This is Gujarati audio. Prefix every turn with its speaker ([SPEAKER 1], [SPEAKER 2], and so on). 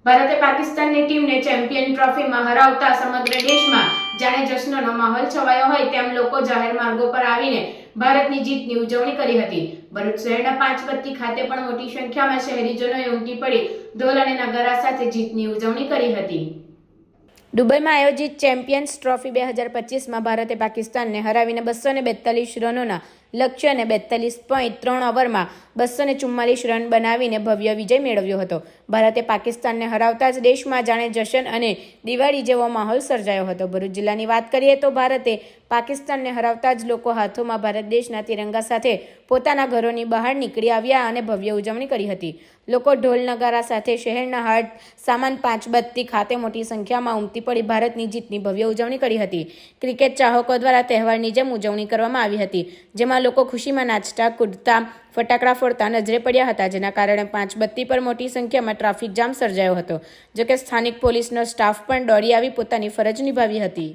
[SPEAKER 1] ભારતે પાકિસ્તાનની ટીમને ચેમ્પિયન ટ્રોફીમાં હરાવતા સમગ્ર દેશમાં જાણે જશ્નનો માહોલ છવાયો હોય તેમ લોકો જાહેર માર્ગો પર આવીને ભારતની જીતની ઉજવણી કરી હતી। ભરૂચ શહેરના પાંચબત્તી ખાતે પણ મોટી સંખ્યામાં શહેરીજનોએ ઉમટી પડી ઢોલ અને નગારા સાથે જીતની ઉજવણી કરી હતી। દુબઈમાં આયોજિત ચેમ્પિયન્સ ટ્રોફી 2025માં ભારતે પાકિસ્તાનને હરાવીને 242 રનોના લક્ષ્યને 42.3 ઓવરમાં 244 રન બનાવીને ભવ્ય વિજય મેળવ્યો હતો। ભારતે પાકિસ્તાનને હરાવતા જ દેશમાં જાણે જશ્ન અને દિવાળી જેવો માહોલ સર્જાયો હતો। ભરૂચ જિલ્લાની વાત કરીએ તો ભારતે પાકિસ્તાનને હરાવતા જ લોકો હાથોમાં ભારત દેશના તિરંગા સાથે પોતાના ઘરોની બહાર નીકળી આવ્યા અને ભવ્ય ઉજવણી કરી હતી। લોકો ઢોલ નગારા સાથે શહેરના હાટ સામાન પાંચબત્તી ખાતે મોટી સંખ્યામાં ઉમટી પડી ભારતની જીતની ભવ્ય ઉજવણી કરી હતી। ક્રિકેટ ચાહકો દ્વારા તહેવારની જેમ ઉજવણી કરવામાં આવી હતી, જેમાં લોકો ખુશીમાં નાચતા કૂદતા ફટાકડા ફોડતા નજરે પડ્યા હતા, જેના કારણે પાંચબત્તી પર મોટી સંખ્યામાં ટ્રાફિક જામ સર્જાયો હતો। જોકે સ્થાનિક પોલીસનો સ્ટાફ પણ દોડી આવી પોતાની ફરજ નિભાવી હતી।